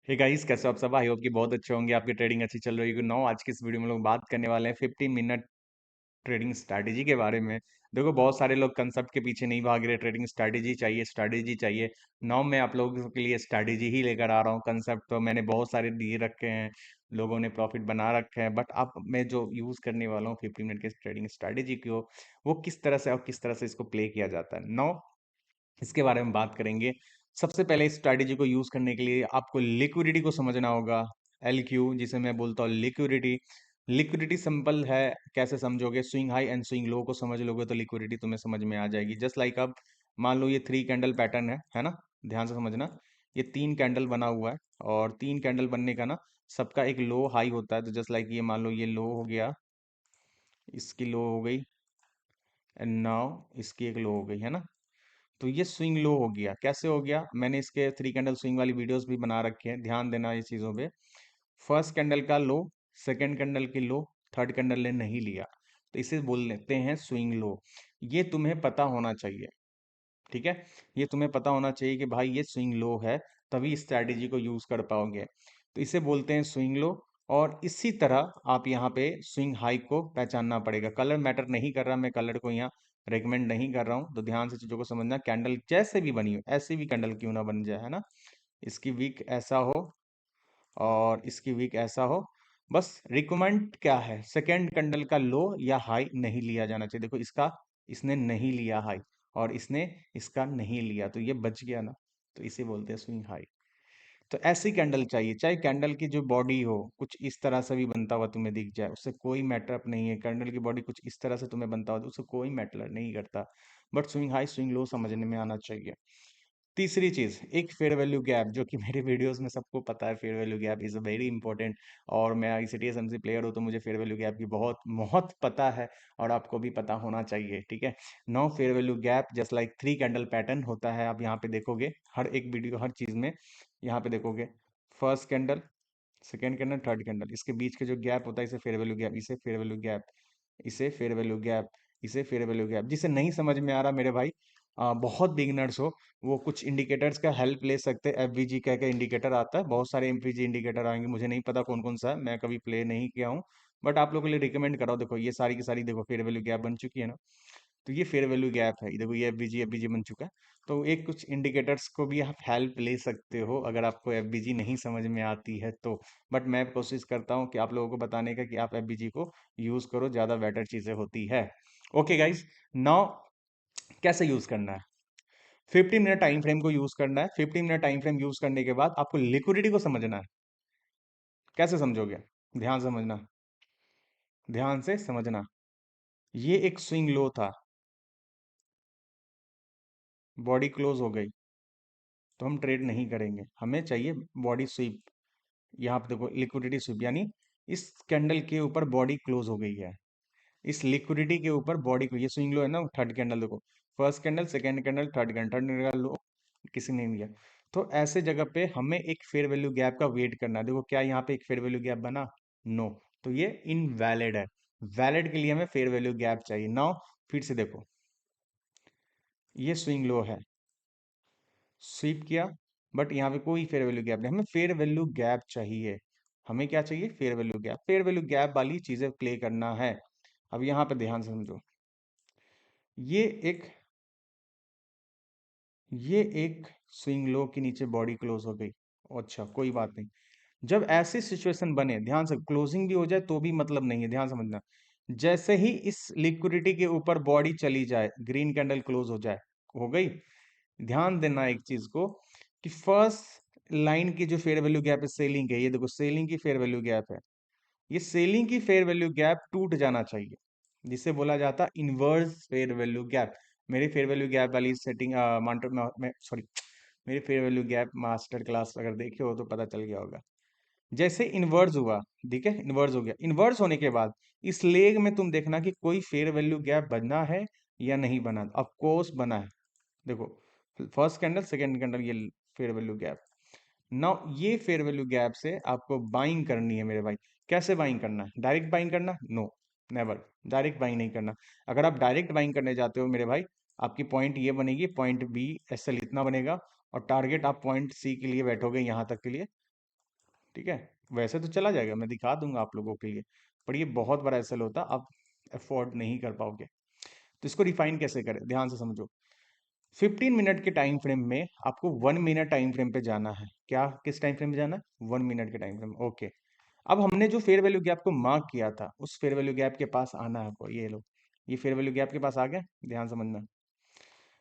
Hey guys, कैसे हो आप सब? आई होप कि बहुत अच्छे होंगे, आपकी ट्रेडिंग अच्छी चल रही होगी। नो, आज की इस वीडियो में लोग बात करने वाले हैं 50 मिनट ट्रेडिंग स्ट्रैटेजी के बारे में। देखो, बहुत सारे लोग कंसेप्ट के पीछे नहीं भाग रहे, ट्रेडिंग स्ट्रैटेजी चाहिए, स्ट्रैटेजी चाहिए। नो, मैं आप लोगों के लिए स्ट्रैटेजी ही लेकर आ रहा हूँ। कंसेप्ट तो मैंने बहुत सारे दिए रखे हैं, लोगों ने प्रॉफिट बना रखे हैं, बट अब मैं जो यूज़ करने वाला हूँ 50 मिनट के ट्रेडिंग स्ट्रैटेजी को, वो किस तरह से और किस तरह से इसको प्ले किया जाता है। नो, इसके बारे में बात करेंगे। सबसे पहले इस स्ट्रैटेजी को यूज करने के लिए आपको लिक्विडिटी को समझना होगा। एल क्यू, जिसे मैं बोलता हूँ लिक्विडिटी। लिक्विडिटी सिंपल है, कैसे समझोगे? Swing high and swing low को समझ लोगे तो लिक्विडिटी तुम्हें समझ में आ जाएगी। जस्ट लाइक अब मान लो ये 3 कैंडल पैटर्न है ना? ध्यान से समझना। ये 3 कैंडल बना हुआ है, और 3 कैंडल बनने का ना सबका एक लो हाई होता है। तो जस्ट लाइक ये मान लो ये लो हो गया, इसकी लो हो गई, एंड नाउ इसकी एक लो हो गई, है ना? तो ये स्विंग लो हो गया। कैसे हो गया? मैंने इसके 3 कैंडल स्विंग वाली वीडियोस भी बना रखे हैं, ध्यान देना इस चीज़ों पे। फर्स्ट कैंडल का लो, सेकंड कैंडल की लो, थर्ड कैंडल ने नहीं लिया, तो इसे बोल लेते हैं स्विंग लो। ये तुम्हें पता होना चाहिए, ठीक है? ये तुम्हें पता होना चाहिए कि भाई ये स्विंग लो है, तभी इस स्ट्रैटेजी को यूज कर पाओगे। तो इसे बोलते हैं स्विंग लो। और इसी तरह आप यहाँ पे स्विंग हाई को पहचानना पड़ेगा। कलर मैटर नहीं कर रहा, मैं कलर को यहाँ रेकमेंड नहीं कर रहा हूँ, तो ध्यान से चीजों को समझना। कैंडल जैसे भी बनी हो, ऐसी भी कैंडल क्यों ना बन जाए, है ना? इसकी वीक ऐसा हो और इसकी वीक ऐसा हो, बस रिकमेंड क्या है, सेकेंड कैंडल का लो या हाई नहीं लिया जाना चाहिए। देखो इसका, इसने नहीं लिया हाई, और इसने इसका नहीं लिया, तो ये बच गया ना, तो इसे बोलते हैं स्विंग हाई। तो ऐसी कैंडल चाहिए, चाहे कैंडल की जो बॉडी हो कुछ इस तरह से भी बनता हुआ तुम्हें दिख जाए, उससे कोई मैटर अप नहीं है। कैंडल की बॉडी कुछ इस तरह से तुम्हें बनता हुआ, उससे कोई मैटर नहीं करता, but swing high swing low समझने में आना चाहिए। तीसरी चीज, एक फेयर वैल्यू गैप, जो कि मेरे वीडियोस में सबको पता है, fair value gap is very important. और मैं ICTS-MC प्लेयर हूँ, तो मुझे फेयर वैल्यू गैप की बहुत बहुत पता है, और आपको भी पता होना चाहिए, ठीक है? No, fair value gap just like 3 candle pattern होता है। आप यहाँ पे देखोगे हर एक वीडियो, हर चीज में यहाँ पे देखोगे, first candle, second candle, third candle, इसके बीच के जो गैप होता है इसे फेयर वैल्यू गैप, इसे फेयर वैल्यू गैप, इसे फेयर वैल्यू गैप, इसे फेयर वैल्यू गैप। जिसे नहीं समझ में आ रहा मेरे भाई, बहुत बिगनर्स हो, वो कुछ इंडिकेटर्स का हेल्प ले सकते हैं। FVG कह के इंडिकेटर आता है, बहुत सारे MVG इंडिकेटर आएंगे, मुझे नहीं पता कौन कौन सा है, मैं कभी प्ले नहीं किया हूँ, बट आप लोगों के लिए रिकमेंड कराओ। देखो ये सारी की सारी, देखो फेयर वैल्यू गैप बन चुकी है ना, तो ये फेयर वैल्यू गैप है। ये देखो ये FVG बन चुका है। तो एक कुछ इंडिकेटर्स को भी आप हेल्प ले सकते हो अगर आपको FVG नहीं समझ में आती है तो। बट मैं कोशिश करता हूँ कि आप लोगों को बताने का कि आप FVG को यूज करो, ज्यादा बेटर चीजें होती है। ओके गाइज, नाउ कैसे यूज करना है? 15 मिनट टाइम फ्रेम को यूज करना है। 15 मिनट टाइम फ्रेम यूज करने के बाद आपको लिक्विडिटी को समझना है। कैसे समझोगे? ध्यान समझना, ध्यान से समझना। ये एक स्विंग लो था, बॉडी क्लोज हो गई, तो हम ट्रेड नहीं करेंगे, हमें चाहिए बॉडी स्वीप। यहाँ पे देखो लिक्विडिटी स्वीप, यानी इस कैंडल के ऊपर बॉडी क्लोज हो गई है, इस लिक्विडिटी के ऊपर बॉडी, ये स्विंग लो है ना, थर्ड कैंडल देखो, first candle, second candle, third candle, third candle का लो किसी ने नहीं लिया। तो ऐसे जगह पे हमें एक फेयर वैल्यू गैप का वेट करना है। देखो क्या यहाँ पे एक फेयर वैल्यू गैप बना? नो, तो ये इनवैलिड है। वैलिड के लिए हमें फेयर वैल्यू गैप चाहिए। नाउ फिर से देखो, ये स्विंग लो है, स्वीप किया, बट यहाँ पे कोई फेयर वैल्यू गैप नहीं, हमें फेयर वैल्यू गैप चाहिए। हमें क्या चाहिए? Fair value gap. Fair value gap वाली चीजें प्ले करना है। अब यहाँ पे ध्यान से समझो, ये एक ये एक स्विंग लो के नीचे बॉडी क्लोज हो गई। अच्छा, कोई बात नहीं। जब ऐसी सिचुएशन बने, ध्यान से, क्लोजिंग भी हो जाए तो भी मतलब नहीं है, ध्यान समझना। जैसे ही इस लिक्विडिटी के ऊपर बॉडी चली जाए, ग्रीन कैंडल क्लोज हो जाए, हो गई। ध्यान देना एक चीज को, कि फर्स्ट लाइन की जो फेयर वैल्यू गैप है सेलिंग है, ये देखो सेलिंग की फेयर वैल्यू गैप है, ये सेलिंग की फेयर वैल्यू गैप टूट जाना चाहिए, जिसे बोला जाता है इनवर्स फेयर वैल्यू गैप। मेरी फेयर वैल्यू गैप वाली सेटिंग सॉरी, मेरी fair value gap master class अगर देखे हो तो पता चल गया होगा। जैसे इन्वर्स हुआ, ठीक है, इन्वर्स हो गया, इन्वर्स होने के बाद इस लेग में तुम देखना कि कोई फेयर वैल्यू गैप बना है या नहीं बना। ऑफ कोर्स बना है, देखो फर्स्ट कैंडल, सेकंड कैंडल, ये फेयर वैल्यू गैप। नाउ ये फेयर वैल्यू गैप से आपको बाइंग करनी है मेरे भाई। कैसे बाइंग करना है? डायरेक्ट बाइंग करना? No, never. डायरेक्ट बाइंग नहीं करना। अगर आप डायरेक्ट बाइंग करने जाते हो मेरे भाई, आपकी पॉइंट ये बनेगी, पॉइंट बी SL इतना बनेगा, और टारगेट आप पॉइंट सी के लिए बैठोगे यहाँ तक के लिए, ठीक है। वैसे तो चला जाएगा, मैं दिखा दूंगा आप लोगों के लिए, पर ये बहुत बड़ा एसएल होता, आप अफोर्ड नहीं कर पाओगे। तो इसको रिफाइन कैसे करें, ध्यान से समझो। 15 मिनट के टाइम फ्रेम में आपको 1 मिनट टाइम फ्रेम पे जाना है। क्या, किस टाइम फ्रेम पे जाना है? 1 मिनट के टाइम फ्रेम, ओके। अब हमने जो फेयर वैल्यू गैप को मार्क किया था, उस फेयर वैल्यू गैप के पास आना है आपको। ये लो, ये फेयर वैल्यू गैप के पास आ गया, ध्यान समझना।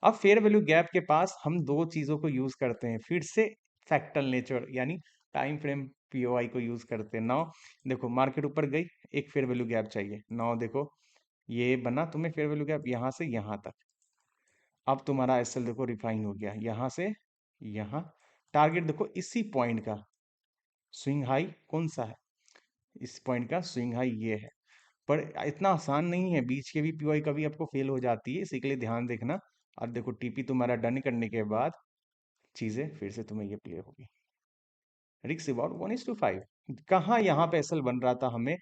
अब फेयर वैल्यू गैप के पास हम दो चीजों को यूज करते हैं फिर से, फैक्टल नेचर यानी टाइम फ्रेम पीओआई को यूज करते हैं। नाउ देखो, मार्केट ऊपर गई, एक फेयर वैल्यू गैप चाहिए। नाउ देखो, ये बना तुम्हें फेयर वैल्यू गैप यहां से यहां तक। अब तुम्हारा एसएल देखो रिफाइन हो गया, यहां से यहां। टारगेट देखो इसी पॉइंट का स्विंग हाई कौन सा है, इस पॉइंट का स्विंग हाई ये है। पर इतना आसान नहीं है, बीच के भी पीओआई कभी आपको फेल हो जाती है, इसी के लिए ध्यान देखना। अब देखो टीपी तुम्हारा डन करने के बाद चीजें फिर से तुम्हें ये प्ले होगी। रिक्स अबाउट 1:5। कहाँ यहाँ पे एसएल बन रहा था हमें,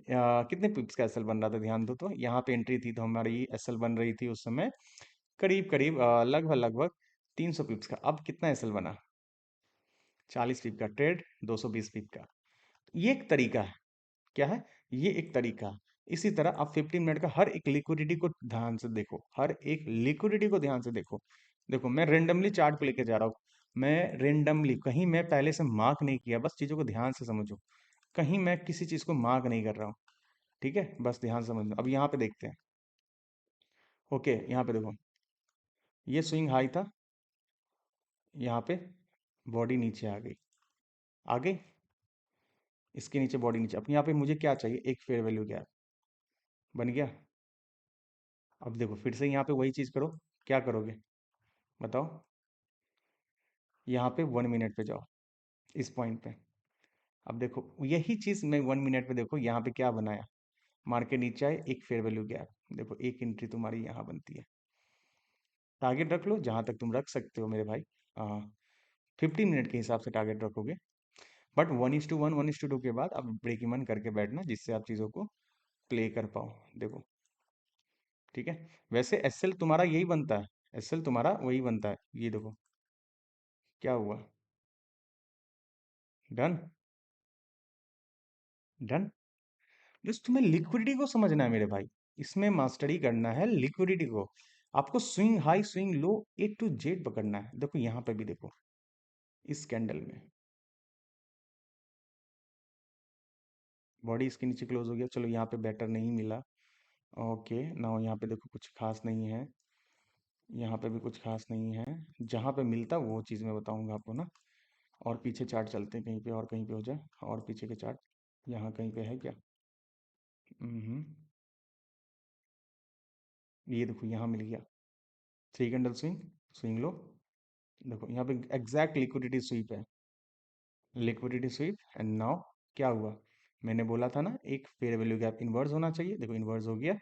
कितने पिप्स का एसएल बन रहा था, ध्यान दो। तो यहाँ पे एंट्री थी, तो हमारी एसएल बन रही थी उस समय करीब करीब लगभग लगभग 300 पिप्स का। अब कितना एसएल बना, 40 पिप का ट्रेड, 220 पिप का। ये एक तरीका है, क्या है, ये एक तरीका है। इसी तरह आप 15 मिनट का हर एक लिक्विडिटी को ध्यान से देखो, हर एक लिक्विडिटी को ध्यान से देखो। देखो मैं रेंडमली चार्ट पे लेके जा रहा हूँ, मैं रेंडमली, कहीं मैं पहले से मार्क नहीं किया, बस चीजों को ध्यान से समझो। कहीं मैं किसी चीज को मार्क नहीं कर रहा हूँ, ठीक है, बस ध्यान से समझो। अब यहाँ पे देखते हैं, ओके, यहाँ पे देखो, ये स्विंग हाई था, यहाँ पे बॉडी नीचे आ गई, आ गई, इसके नीचे बॉडी नीचे। अब यहाँ पे मुझे क्या चाहिए, एक फेयर वैल्यू गैप बन गया। अब देखो फिर से यहाँ पे वही चीज करो, क्या करोगे बताओ। यहाँ पे 1 मिनट पे जाओ, इस पॉइंट पे। अब देखो यही चीज मैं 1 मिनट पे, देखो यहाँ पे क्या बनाया, मार्केट नीचे आए, एक फेयर वैल्यू गैप, देखो एक एंट्री तुम्हारी यहाँ बनती है। टारगेट रख लो जहां तक तुम रख सकते हो मेरे भाई, 15 मिनट के हिसाब से टारगेट रखोगे। बट 1:1 1:2 के बाद अब ब्रेक इवन करके बैठना, जिससे आप चीज़ों को प्ले कर पाओ। देखो ठीक है, वैसे एसएल तुम्हारा यही बनता है, एसएल तुम्हारा वही बनता है। ये देखो क्या हुआ, डन, डन। बस तुम्हें लिक्विडिटी को समझना है मेरे भाई, इसमें मास्टरी करना है लिक्विडिटी को। आपको swing high swing low A to Z पकड़ना है। देखो यहाँ पे भी देखो, इस कैंडल में बॉडी इसके नीचे क्लोज हो गया, चलो यहाँ पे बेटर नहीं मिला, ओके ना। यहाँ पे देखो कुछ खास नहीं है, यहाँ पे भी कुछ खास नहीं है। जहाँ पे मिलता वो चीज़ मैं बताऊंगा आपको ना। और पीछे चार्ट चलते हैं, कहीं पे और कहीं पे हो जाए, और पीछे के चार्ट यहाँ कहीं पे है क्या? हम्म, ये देखो यहाँ मिल गया, 3 कैंडल स्विंग, स्विंग लो। देखो यहाँ पे एग्जैक्ट लिक्विडिटी स्वीप है, लिक्विडिटी स्वीप। एंड नाउ क्या हुआ, मैंने बोला था ना एक फेयर वैल्यू गैप इन्वर्स होना चाहिए, देखो इन्वर्स हो गया।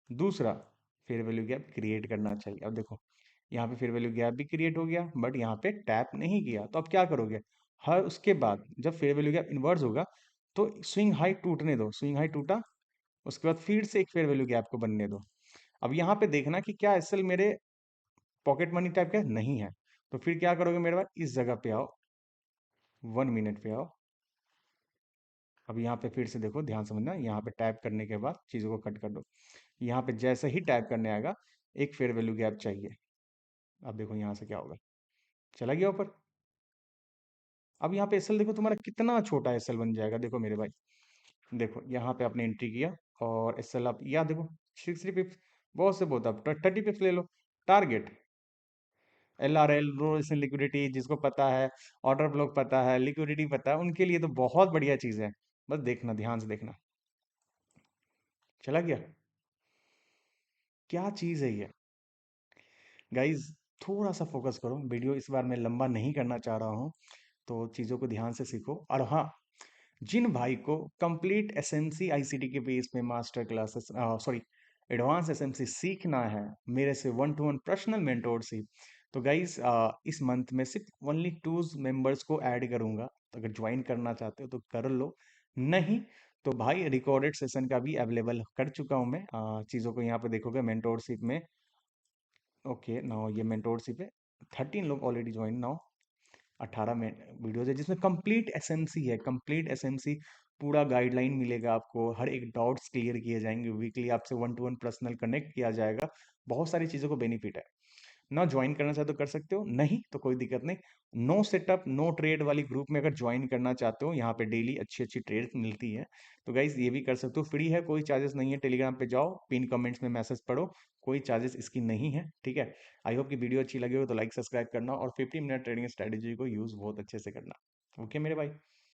दूसरा, फेयर वैल्यू गैप क्रिएट करना चाहिए। अब देखो यहाँ पे फेयर वैल्यू गैप भी क्रिएट हो गया, बट यहाँ पे टैप नहीं किया, तो अब क्या करोगे, हर उसके बाद जब फेयर वैल्यू गैप इन्वर्स होगा, तो स्विंग हाई टूटने दो, स्विंग हाई टूटा, उसके बाद फिर से एक फेयर वैल्यू गैप को बनने दो। अब यहाँ पे देखना कि क्या एसएल मेरे पॉकेट मनी टाइप का नहीं है, तो फिर क्या करोगे मेरे पास, इस जगह पे आओ, 1 मिनट पे आओ। अब यहाँ पे फिर से देखो, ध्यान समझना, यहाँ पे टैप करने के बाद चीज़ों को कट कर दो। यहाँ पे जैसे ही टैप करने आएगा, एक फेयर वैल्यू गैप चाहिए। अब देखो यहाँ से क्या होगा, चला गया ऊपर। अब यहाँ पे एसएल देखो तुम्हारा कितना छोटा एसएल बन जाएगा, देखो मेरे भाई। देखो यहाँ पे आपने एंट्री किया, और एसएल आप या देखो 60 पिप्स, बहुत से बहुत, आप 30 पिप्स ले लो। टारगेट LRL, लो लिक्विडिटी, जिसको पता है, ऑर्डर ब्लॉक पता है, लिक्विडिटी पता है, उनके लिए तो बहुत बढ़िया चीज़ है। बस देखना, ध्यान से देखना, चला गया, क्या चीज़ है ये गाइज। थोड़ा सा फोकस करो, वीडियो इस बार मैं लंबा नहीं करना चाह रहा हूँ, तो चीज़ों को ध्यान से सीखो। और हाँ, जिन भाई को कंप्लीट एसएमसी आईसीटी के बेस में master classes, sorry, advance SMC सीखना है मेरे से 1-to-1 पर्सनल मेंटोरशिप, तो गाइस इस मंथ में सिर्फ ओनली 2 मेंबर्स को ऐड करूंगा। तो अगर ज्वाइन करना चाहते हो तो कर लो, नहीं तो भाई रिकॉर्डेड सेशन का भी अवेलेबल कर चुका हूं मैं। चीज़ों को यहाँ पे देखोगे मेंटोरशिप में, ओके नाउ ये मेंटोरशिप है, 13 लोग already join now. 18 minute videos है जिसमें कंप्लीट एसएमसी है, कंप्लीट एसएमसी, पूरा गाइडलाइन मिलेगा आपको, हर एक डाउट्स क्लियर किए जाएंगे, वीकली आपसे 1 to 1 पर्सनल कनेक्ट किया जाएगा। बहुत सारी चीज़ों को बेनिफिट है। ना ज्वाइन करना चाहते हो कर सकते हो, नहीं तो कोई दिक्कत नहीं। नो सेटअप नो ट्रेड वाली ग्रुप में अगर ज्वाइन करना चाहते हो, यहाँ पे डेली अच्छी अच्छी ट्रेड मिलती है, तो गाइज ये भी कर सकते हो, फ्री है, कोई चार्जेस नहीं है। टेलीग्राम पे जाओ, पिन कमेंट्स में मैसेज पढ़ो, कोई चार्जेस इसकी नहीं है, ठीक है। आई होप कि वीडियो अच्छी लगी हो तो लाइक सब्सक्राइब करना और 50 मिनट ट्रेडिंग स्ट्रेटेजी को यूज़ बहुत अच्छे से करना। ओके मेरे भाई।